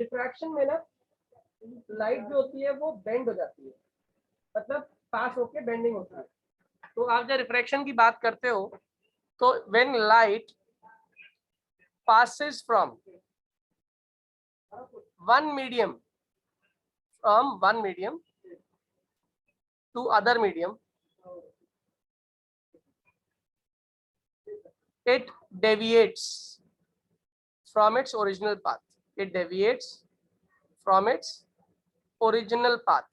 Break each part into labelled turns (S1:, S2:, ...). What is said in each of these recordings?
S1: Diffraction में ना light जो होती है वो बेंड हो जाती है, मतलब पास होके बेंडिंग होती है। तो आप जब रिफ्रैक्शन की बात करते हो तो when light passes from one medium to other medium, it deviates from its original path. It deviates from its original path.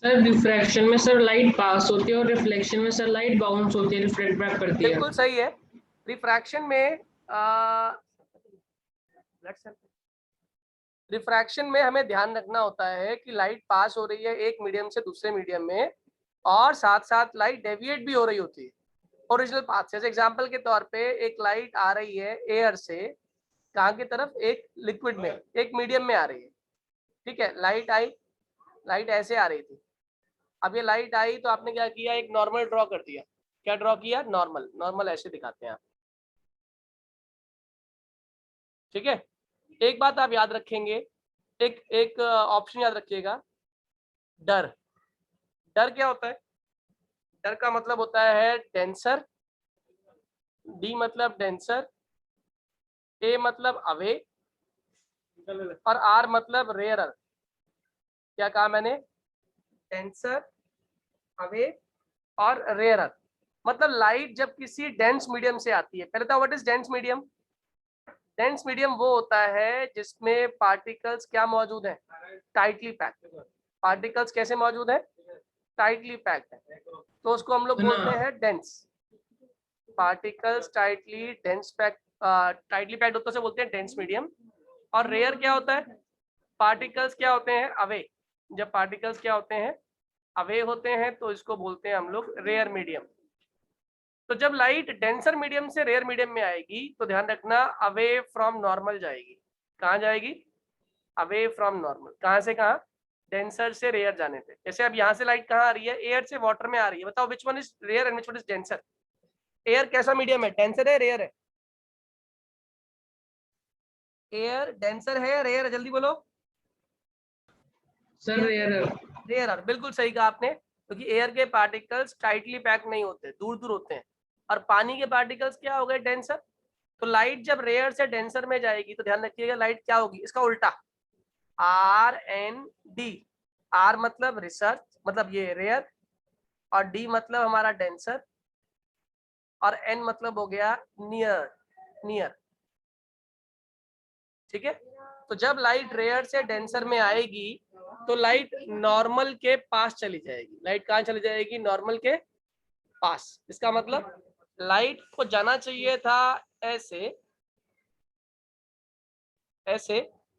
S2: Sir diffraction में सर लाइट पास होती है और रिफ्लेक्शन में सर लाइट बाउंस होती है, रिफ्लेक्ट बैक करती है।
S1: बिल्कुल सही है। रिफ्रैक्शन में रिफ्रैक्शन में हमें ध्यान रखना होता है कि लाइट पास हो रही है एक मीडियम से दूसरे मीडियम में, और साथ साथ लाइट डेविएट भी हो रही होती है ओरिजिनल पाथ से। जैसे एग्जांपल के तौर पे एक लाइट आ रही है एयर से कहाँ की तरफ, एक लिक्विड में, एक मीडियम में आ रही है, ठीक है। लाइट आई, लाइट ऐसे आ रही थी, अब ये लाइट आई तो आपने क्या किया, एक नॉर्मल ड्रॉ कर दिया। क्या ड्रॉ किया, नॉर्मल। नॉर्मल ऐसे दिखाते हैं आप, ठीक है। एक बात आप याद रखेंगे, एक एक ऑप्शन याद रखिएगा, डर। डर क्या होता है, डर का मतलब होता है डेंसर, डी मतलब डेंसर, ए मतलब अवे, और आर मतलब रेयरर। क्या कहा मैंने, डेंसर, अवे और रेयरर। मतलब लाइट जब किसी डेंस मीडियम से आती है, पहले तो what is dense medium. Dense medium वो होता है जिसमें पार्टिकल्स क्या मौजूद है, टाइटली पैक्ड। पार्टिकल्स कैसे मौजूद है, टाइटली पैक्ड है, तो उसको हम लोग बोलते हैं dense. Particles tightly dense packed, tightly packed होता है, बोलते हैं डेंस मीडियम। और रेयर क्या होता है, पार्टिकल्स क्या होते हैं, अवे। जब पार्टिकल्स क्या होते हैं, अवे होते हैं, तो इसको बोलते हैं हम लोग रेयर मीडियम। तो जब लाइट डेंसर मीडियम से रेयर मीडियम में आएगी तो ध्यान रखना अवे फ्रॉम नॉर्मल जाएगी। कहाँ जाएगी, अवे फ्रॉम नॉर्मल। कहाँ से कहाँ, डेंसर से रेयर जाने पे। जैसे अब यहाँ से लाइट कहाँ आ रही है, एयर से वाटर में आ रही है। बताओ which one is rare and which one is denser. Air कैसा मीडियम है, डेंसर है रेयर है। एयर डेंसर है या रेयर है, जल्दी बोलो।
S2: Sir rare.
S1: रेयर, बिल्कुल सही कहा आपने, क्योंकि एयर के पार्टिकल्स टाइटली पैक नहीं होते, दूर दूर होते हैं। और पानी के पार्टिकल्स क्या हो गए, डेंसर। तो लाइट जब रेयर से डेंसर में जाएगी तो ध्यान रखिएगा लाइट क्या होगी, इसका उल्टा, आर एन डी। आर मतलब रिसर्च, मतलब ये रेयर, और डी मतलब हमारा डेंसर, और एन मतलब हो गया नियर, नियर, ठीक है। तो जब लाइट रेयर से डेंसर में आएगी तो लाइट नॉर्मल के पास चली जाएगी। लाइट कहाँ चली जाएगी, नॉर्मल के पास। इसका मतलब लाइट को जाना चाहिए था ऐसे, ऐसे,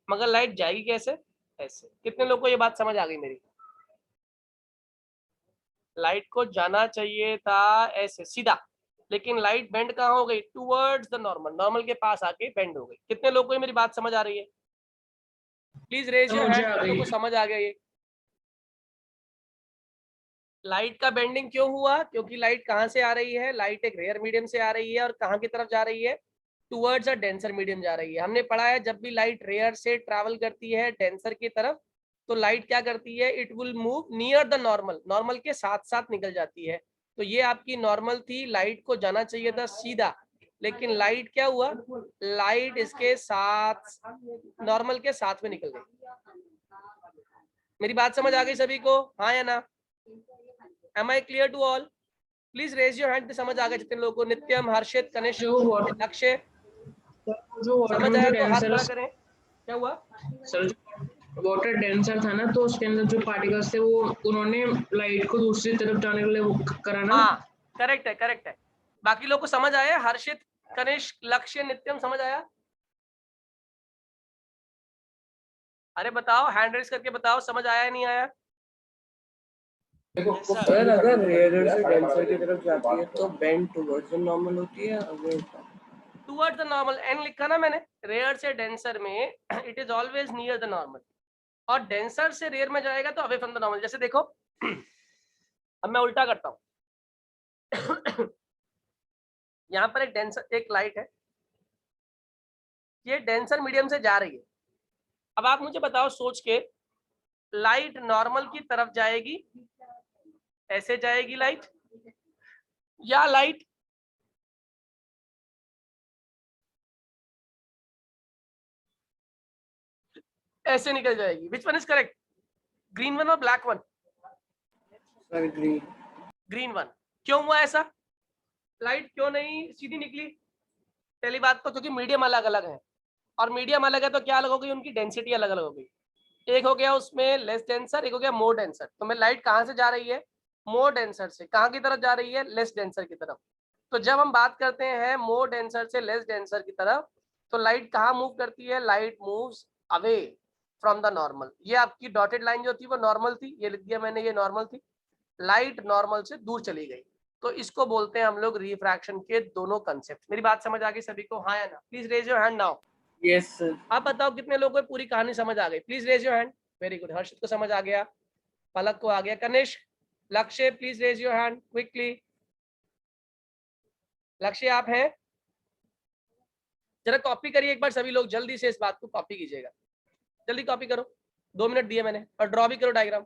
S1: मगर लाइट जाएगी कैसे, ऐसे। कितने लोगों को ये बात समझ आ गई मेरी। लाइट को जाना चाहिए था ऐसे सीधा, लेकिन लाइट बेंड कहाँ हो गई, टूवर्ड्स द नॉर्मल, नॉर्मल के पास आके बेंड हो गई। कितने लोगों को ये मेरी बात समझ आ रही है, प्लीज रेज योर हैंड जिन लोगों को समझ आ गया ये। लाइट का बेंडिंग क्यों हुआ, क्योंकि लाइट कहाँ से आ रही है, लाइट एक रेयर मीडियम से आ रही है, और कहाँ की तरफ जा रही है, टूवर्ड्स अ डेंसर मीडियम जा रही है। हमने पढ़ा है जब भी लाइट रेयर से ट्रैवल करती है डेंसर की तरफ तो लाइट क्या करती है, it will move near the normal, normal के साथ साथ निकल जाती है। तो ये आपकी नॉर्मल थी, लाइट को जाना चाहिए था सीधा, लेकिन लाइट क्या हुआ, लाइट इसके साथ, नॉर्मल के साथ में निकल गई। मेरी बात समझ आ गई सभी को, हाँ या ना। Am I clear to all? Please raise your hand। समझ आ गया जितने लोगों को, नित्यम, हर्षित, कनिष्क, अक्षय, समझ आया तो हाथ खड़ा करें। क्या हुआ
S2: सर, वाटर डेंसर था ना, तो उसके अंदर जो पार्टिकल्स थे वो उन्होंने लाइट को दूसरी तरफ जाने के लिए वो करा ना।
S1: हाँ करेक्ट है, करेक्ट है। बाकी लोग को समझ आया, हर्षित, कनिष्क, लक्ष्य, नित्यम, समझ आया। अरे बताओ, हैंड रेज करके बताओ, समझ आया या नहीं आया।
S3: सर अगर रेयर से डेंसर की तरफ जाती है तो बेंड टुवर्ड्स द नॉर्मल होती है, away
S1: towards the normal. N लिखा ना मैंने, रेयर से डेंसर में it is always near the normal, और डेंसर से रेयर में जाएगा तो अवे फ्रॉम द नॉर्मल। जैसे देखो अब मैं उल्टा करता हूं यहाँ पर एक डेंसर, एक लाइट है, ये डेंसर मीडियम से जा रही है, अब आप मुझे बताओ सोच के, लाइट नॉर्मल की तरफ जाएगी, ऐसे जाएगी लाइट, या लाइट ऐसे निकल जाएगी? Which one is correct, green one और black one?
S3: Sir green.
S1: Green one. क्यों हुआ ऐसा? लाइट क्यों नहीं सीधी निकली? पहली बात तो क्योंकि मीडियम अलग अलग है, और मीडियम अलग है तो क्या अलग हो गई, उनकी डेंसिटी अलग अलग हो गई। एक हो गया उसमें लेस डेंसर, एक हो गया मोर डेंसर। तो मैं लाइट कहाँ से जा रही है? मोर डेंसर से। कहाँ की तरफ जा रही है? लेस डेंसर की तरफ। तो जब हम बात करते हैं मोर डेंसर से लेस डेंसर की तरफ, तो लाइट कहाँ मूव करती है? Light moves away from the normal. ये आपकी डॉटेड लाइन जो थी वो नॉर्मल थी, ये लिख दिया मैंने, ये नॉर्मल थी। लाइट नॉर्मल से दूर चली गई, तो इसको बोलते हैं हम लोग रिफ्रैक्शन के दोनों कंसेप्ट। मेरी बात समझ आ गई सभी को, हाँ या ना? Please raise your hand now.
S3: Yes sir.
S1: आप बताओ कितने लोगों को पूरी कहानी समझ आ गई? Please raise your hand. Very good, Harshit को समझ आ गया, पलक को आ गया, Kanishk, Lakshya, please raise your hand quickly. Lakshya आप हैं? जरा कॉपी करिए एक बार सभी लोग, जल्दी से इस बात को कॉपी कीजिएगा, जल्दी कॉपी करो, 2 मिनट दिए मैंने, और ड्रॉ भी करो डायग्राम।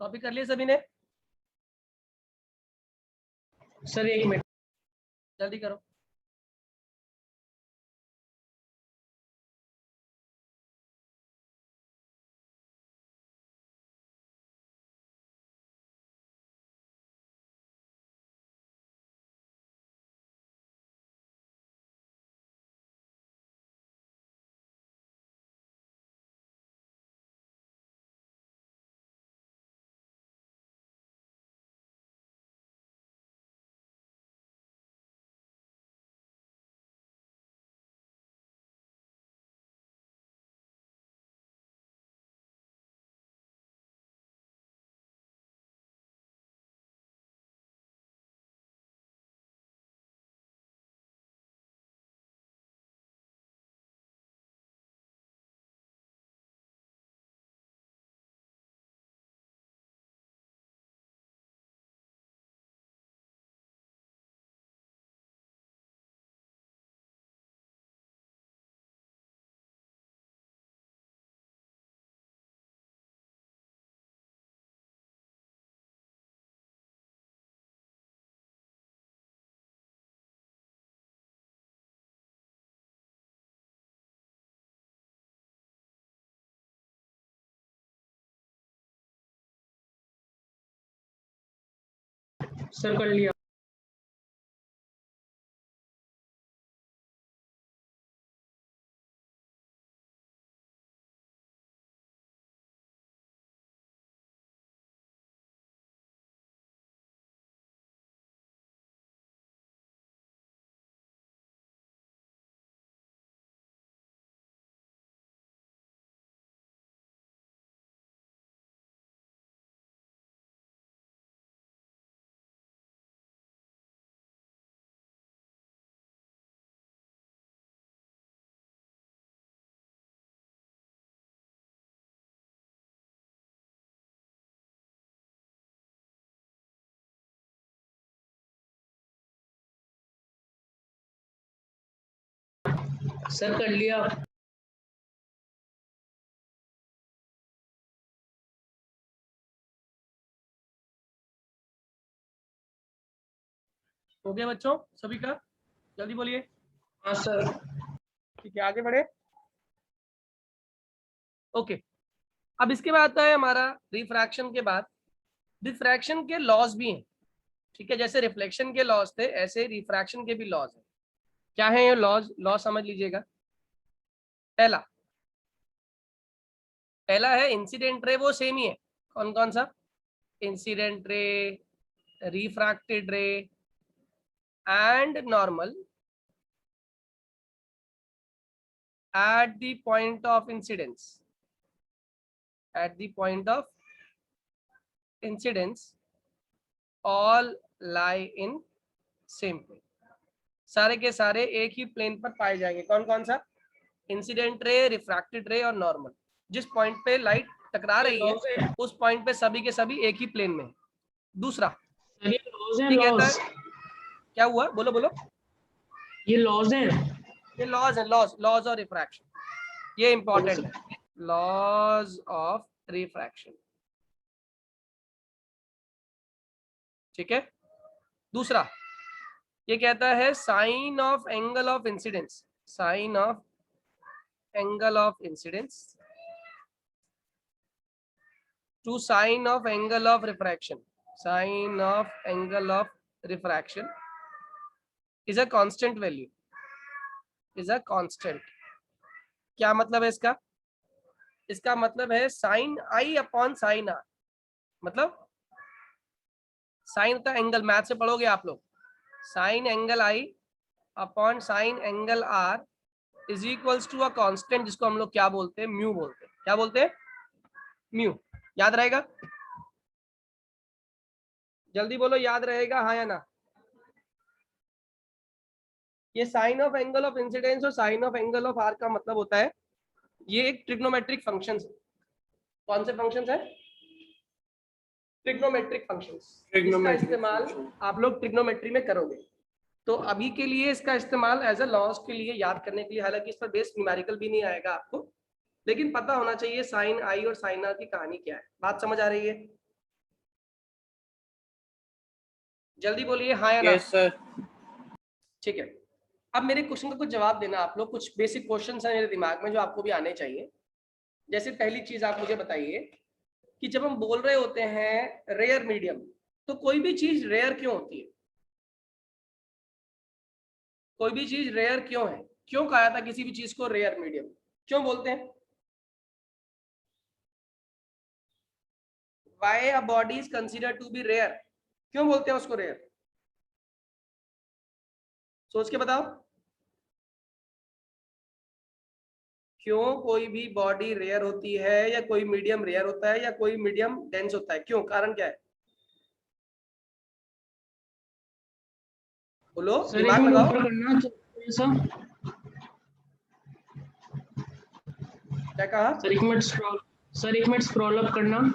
S1: कॉपी कर लिए सभी ने?
S2: Sir 1 minute.
S1: जल्दी करो।
S2: सर कर लिया। सर कर लिया।
S1: हो गया बच्चों सभी का? जल्दी बोलिए।
S2: हाँ सर।
S1: ठीक है, आगे बढ़े। ओके, अब इसके बाद आता है हमारा रिफ्रैक्शन के बाद डिफ्रैक्शन के लॉज भी हैं। ठीक है, जैसे रिफ्लेक्शन के लॉज थे ऐसे रिफ्रैक्शन के भी लॉज हैं। क्या है ये लॉज? लॉ समझ लीजिएगा। पहला है इंसिडेंट रे, वो सेम ही है। कौन कौन सा? इंसिडेंट रे, रिफ्रैक्टेड रे and normal at the point of incidence. At the point of incidence all lie in same plane. सारे के सारे एक ही प्लेन पर पाए जाएंगे। कौन कौन सा? इंसिडेंट रे, रिफ्रैक्टेड रे और नॉर्मल। जिस पॉइंट पे लाइट टकरा रही है उस पॉइंट पे सभी के सभी एक ही प्लेन में है। दूसरा
S2: ये लॉज हैं,
S1: ये कहता
S2: लॉज।
S1: है, क्या हुआ? बोलो बोलो।
S2: ये लॉज हैं।
S1: ये लॉज है, लॉज और रिफ्रैक्शन, ये इंपॉर्टेंट है। लॉज ऑफ रिफ्रैक्शन, ठीक है। दूसरा ये कहता है sine of angle of incidence, sine of angle of incidence to sine of angle of refraction, sine of angle of refraction is a constant value, is a constant. क्या मतलब है इसका? इसका मतलब है sine I upon sine R. मतलब sine का angle math से पढ़ोगे आप लोग, sine angle I upon sine angle R is equals to a constant, जिसको हम लोग क्या बोलते हैं? म्यू बोलते हैं। क्या बोलते हैं? म्यू। याद रहेगा? जल्दी बोलो, याद रहेगा हाँ या ना? ये sine of angle of incidence और sine of angle of r का मतलब होता है, ये एक ट्रिग्नोमेट्रिक फंक्शन है। कौन से फंक्शन है? Trigonometric functions. इसका इस्तेमाल आप लोग ट्रिग्नोमेट्री में करोगे। तो अभी के लिए इसका इस्तेमाल एज अ लॉज के लिए याद करने के लिए, हालांकि इस पर बेस न्यूमेरिकल भी नहीं आएगा आपको, लेकिन पता होना चाहिए साइन आई और साइन आर की कहानी क्या है। बात समझ आ रही है? जल्दी बोलिए हाँ या ना?
S3: Yes sir.
S1: ठीक है, अब मेरे क्वेश्चन का कुछ जवाब देना आप लोग। कुछ बेसिक क्वेश्चंस हैं मेरे दिमाग में जो आपको भी आने चाहिए। जैसे पहली चीज आप मुझे बताइए कि जब हम बोल रहे होते हैं रेयर मीडियम, तो कोई भी चीज रेयर क्यों होती है? कोई भी चीज रेयर क्यों है? क्यों कहा था किसी भी चीज को रेयर मीडियम? क्यों बोलते हैं? Why a body is considered to be rare? क्यों बोलते हैं उसको रेयर? सोच के बताओ। क्यों कोई भी बॉडी रेयर होती है, या कोई मीडियम रेयर होता है, या कोई मीडियम डेंस होता है? क्यों? कारण क्या है? बोलो,
S2: सर एक
S1: दिमाग
S2: मिनट
S1: लगाओ।
S2: ऊपर करना थोड़ा सा।
S1: क्या कहा?
S2: सर एक मिनट स्क्रॉल, सर एक मिनट स्क्रॉल अप करना।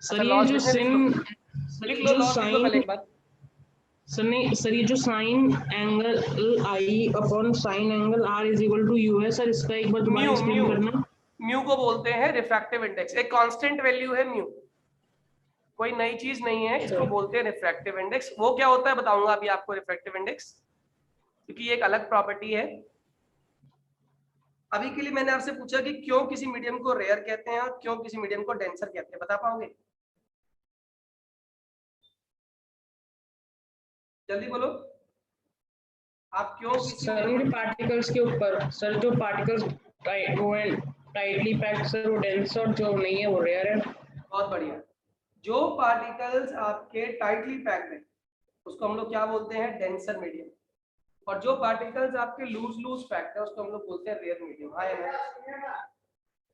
S2: सर ये
S1: लॉस
S2: जो
S1: लिखने लिख लो,
S2: सिन, सर
S1: लिख
S2: ये
S1: लो
S2: जो
S1: लॉस लिख लो पहले
S2: साइन,
S1: एक बार।
S2: सर नहीं, सर ये जो sine angle I upon sine angle R is equal to mu है सर, इसका एक बार दोबारा
S1: म्यू,
S2: एक्सप्लेन
S1: म्यू
S2: करना।
S1: म्यू को बोलते हैं रिफ्रैक्टिव इंडेक्स, एक कांस्टेंट वैल्यू है म्यू, कोई नई चीज नहीं है, इसको बोलते हैं रिफ्रैक्टिव इंडेक्स। वो क्या होता है बताऊंगा अभी आपको रिफ्रैक्टिव इंडेक्स, क्योंकि ये एक अलग प्रॉपर्टी है। अभी के लिए मैंने आपसे पूछा कि क्यों किसी मीडियम को रेयर कहते हैं और क्यों किसी मीडियम को डेंसर कहते हैं, बता पाओगे? जल्दी बोलो, आप क्यों किसी
S2: सर उनके पार्टिकल्स के ऊपर, सर जो पार्टिकल्स वो है टाइटली पैक्ड सर वो डेंस, और जो नहीं है वो रेयर है।
S1: बहुत बढ़िया। जो पार्टिकल्स आपके टाइटली पैक्ड है उसको हम लोग क्या बोलते हैं? Denser medium. और जो पार्टिकल्स आपके लूज लूज पैक्ड है उसको हम लोग बोलते हैं रेयर मीडियम। हाँ या ना?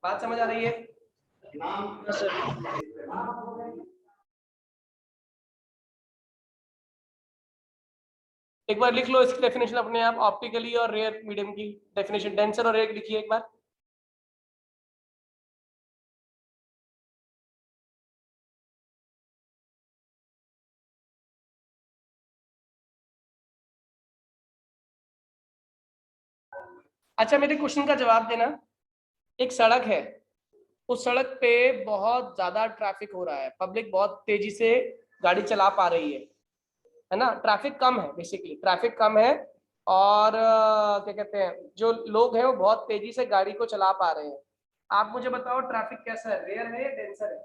S1: बात समझ आ रही है?
S2: हाँ सर।
S1: एक बार लिख लो इसकी डेफिनेशन अपने आप, ऑप्टिकली और रेयर मीडियम की डेफिनेशन, डेंसर और रेयर लिखिए एक बार। अच्छा मेरे क्वेश्चन का जवाब देना। एक सड़क है, उस सड़क पे बहुत ज्यादा ट्रैफिक हो रहा है, पब्लिक बहुत तेजी से गाड़ी चला पा रही है ना? ट्रैफिक कम है, बेसिकली ट्रैफिक कम है और क्या कहते हैं, जो लोग हैं वो बहुत तेजी से गाड़ी को चला पा रहे हैं। आप मुझे बताओ ट्रैफिक कैसा है, रेयर है या डेंसर है?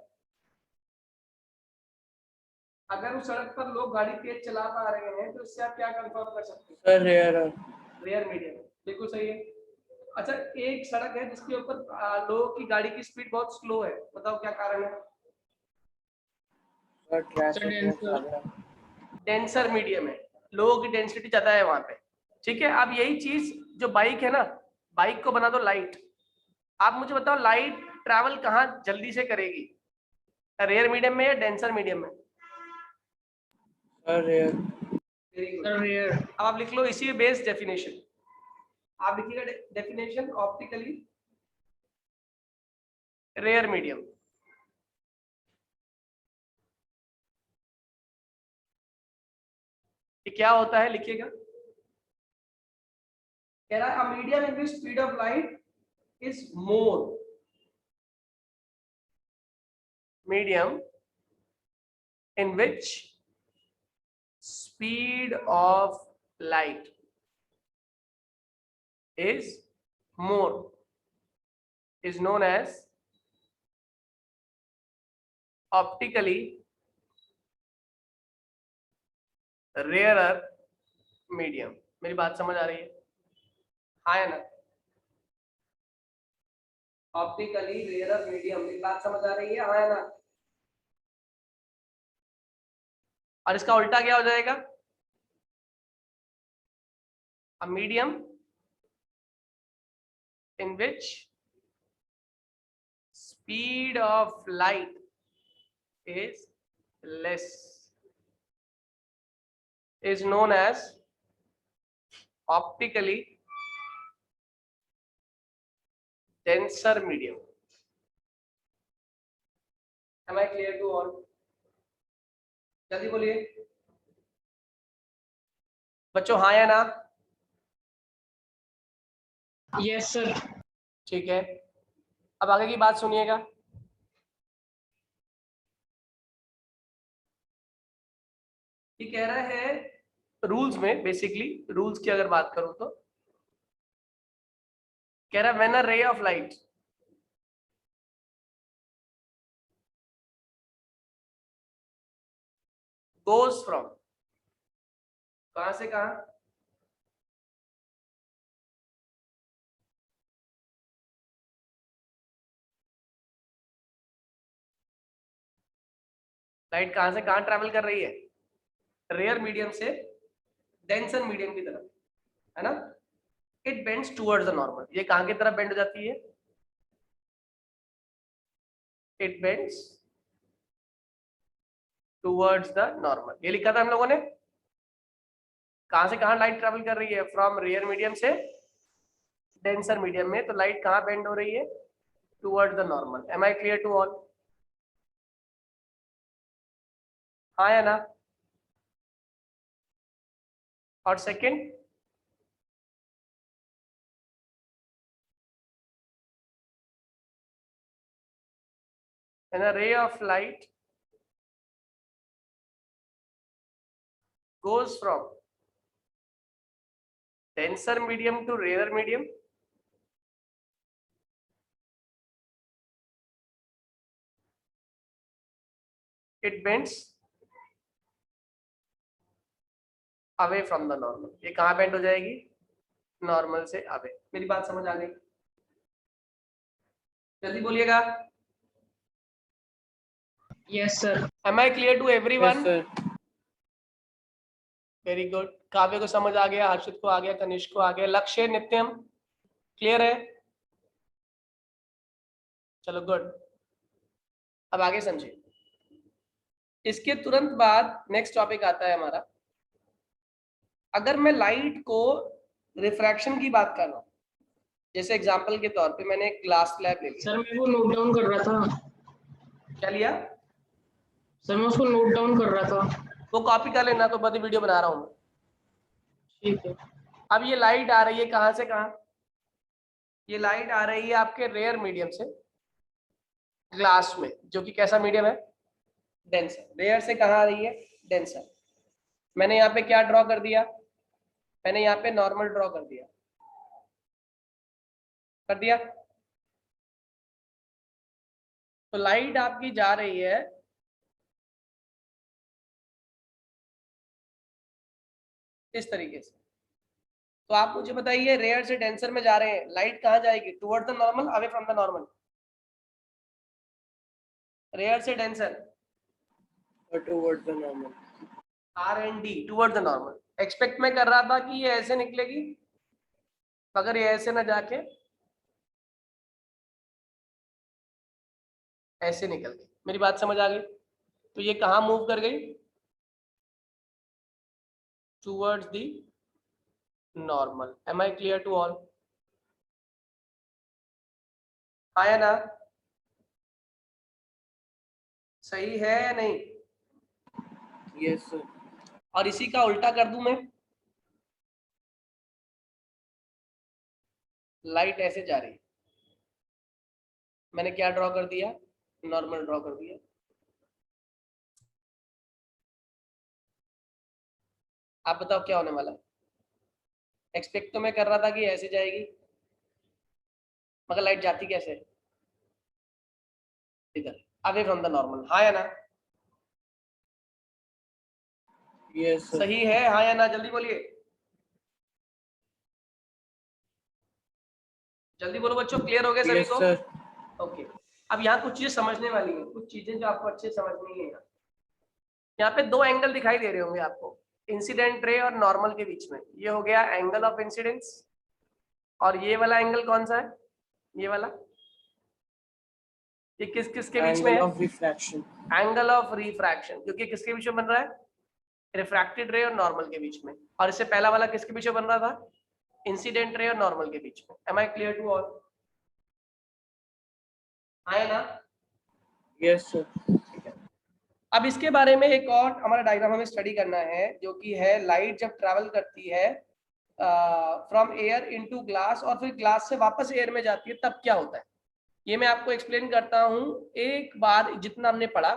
S1: अगर उस सड़क पर लोग गाड़ी तेज चला पा रहे हैं तो इससे आप क्या कंफर्म कर सकते हैं?
S3: सर रेयर है।
S1: रेयर मीडियम, बिल्कुल सही है। अच्छा एक सड़क है जिसके ऊपर लोगों की गाड़ी की स्पीड बहुत स्लो है, बताओ क्या कारण है?
S3: सर ट्रैफिक बहुत
S2: डेंसर।
S3: ज्यादा है।
S1: डेंसर मीडियम है, लोगों की डेंसिटी ज्यादा है वहां पे। ठीक है, अब यही चीज जो बाइक है ना, बाइक को बना दो लाइट। आप मुझे बताओ लाइट ट्रैवल कहाँ जल्दी से करेगी, रेयर मीडियम में या डेंसर मीडियम में?
S3: Sir rare.
S1: Very good.
S2: Sir rare.
S1: अब आप लिख लो इसी बेस्ड डेफिनेशन, आप लिखिएगा डेफिनेशन ऑप्टिकली रेयर मीडियम। ये क्या होता है लिखिएगा। कह रहा है medium in which speed of light is more, medium in which speed of light is more is known as optically rarer medium। मेरी बात समझ आ रही है? हाँ है ना? ऑप्टिकली रेयर मीडियम, मेरी बात समझ आ रही है? हाँ है ना? और इसका उल्टा क्या हो जाएगा? a medium in which speed of light is less is known as optically denser medium। am I clear to all? जल्दी बोलिए बच्चों, हाँ या ना?
S2: Yes sir.
S1: ठीक है, अब आगे की बात सुनिएगा। ये कह रहा है रूल्स में, बेसिकली रूल्स की अगर बात करूं तो कह रहा है when a ray of light goes from, कहां से कहां? लाइट कहां से कहां ट्रेवल कर रही है? रेयर मीडियम से डेंसर मीडियम की तरफ, है ना? It bends towards the normal. ये कहां की तरफ बेंड हो जाती है? It bends towards the normal. ये लिखा था हम लोगों ने। कहां से कहां लाइट ट्रेवल कर रही है? फ्रॉम रेयर मीडियम से डेंसर मीडियम में, तो लाइट कहां बेंड हो रही है? Towards the normal. Am I clear to all? हाँ या ना? और second, when a ray of light goes from denser medium to rarer medium, it bends away from the normal. ये कहाँ बेंड हो जाएगी? नॉर्मल से अवे। मेरी बात समझ आ गई? जल्दी बोलिएगा।
S2: Yes sir.
S1: Am I clear to
S3: yes
S1: everyone?
S3: Sir.
S1: Very good. Kavya को समझ आ गया, हर्षित को आ गया, कनिष्क को आ गया, लक्ष्य, नित्यम क्लियर है? चलो गुड। अब आगे समझिए। इसके तुरंत बाद नेक्स्ट टॉपिक आता है हमारा, अगर मैं लाइट को रिफ्रैक्शन की बात कर रहा हूं, जैसे एग्जांपल के तौर पे मैंने एक ग्लास स्लैब ले लिया।
S2: सर मैं वो नोट डाउन कर रहा था।
S1: क्या लिया?
S2: सर मैं उसको नोट डाउन कर रहा था।
S1: वो कॉपी कर लेना, तो बड़ी वीडियो बना रहा हूं मैं।
S2: ठीक है।
S1: अब ये लाइट आ रही है कहां से कहां? ये लाइट आ रही है आपके रेयर मीडियम से ग्लास में, जो कि कैसा मीडियम है? डेंसर। रेयर से कहां आ रही है? डेंसर। मैंने यहाँ पे क्या ड्रॉ कर दिया? मैंने यहाँ पे नॉर्मल ड्रॉ कर दिया। कर दिया? तो लाइट आपकी जा रही है इस तरीके से। तो आप मुझे बताइए, रेयर से डेंसर में जा रहे हैं, लाइट कहाँ जाएगी? Toward the normal, away from the normal? Rare से denser,
S3: towards the normal.
S1: R and D, toward the normal. Expect मैं कर रहा था कि ये ऐसे निकलेगी, मगर ये ऐसे ना जाके ऐसे निकल गई। मेरी बात समझ आ गई? तो ये कहाँ मूव कर गई? Towards the normal. Am I clear to all? आया ना? सही है या नहीं?
S3: Yes sir.
S1: और इसी का उल्टा कर दूं मैं, लाइट ऐसे जा रही है, मैंने क्या ड्रॉ कर दिया? नॉर्मल ड्रॉ कर दिया। आप बताओ क्या होने वाला है? एक्सपेक्ट तो मैं कर रहा था कि ऐसे जाएगी, मगर लाइट जाती कैसे है? इधर, अवे फ्रॉम द नॉर्मल। हाँ या ना?
S3: Yes sir.
S1: सही है? हाँ या ना? जल्दी बोलिए, जल्दी बोलो बच्चों। क्लियर हो गया सभी
S3: यस
S1: को?
S3: सर।
S1: ओके। अब यहाँ कुछ चीजें समझने वाली है, कुछ चीजें जो आपको अच्छे समझनी है। यहाँ पे दो एंगल दिखाई दे रहे होंगे आपको, इंसिडेंट रे और नॉर्मल के बीच में। ये हो गया एंगल ऑफ इंसिडेंस, और ये वाला एंगल कौन सा है? ये वाला। ये किस किस के बीच में
S3: एंगल
S1: है?
S3: Of refraction.
S1: Angle of refraction, क्योंकि किसके बीच में बन रहा है? रिफ्रैक्टेड रे और नॉर्मल के बीच में। और इससे पहला वाला किसके बीच में बन रहा था? इंसिडेंट रे और नॉर्मल के बीच में। Am I clear to all? आए ना?
S3: Yes sir.
S1: अब इसके बारे में एक और हमारा डायग्राम हमें स्टडी करना है, जो कि है लाइट जब ट्रैवल करती है फ्रॉम एयर इनटू ग्लास, और फिर ग्लास से वापस एयर में जाती है, तब क्या होता है? ये मैं आपको एक्सप्लेन करता हूं। एक बार जितना हमने पढ़ा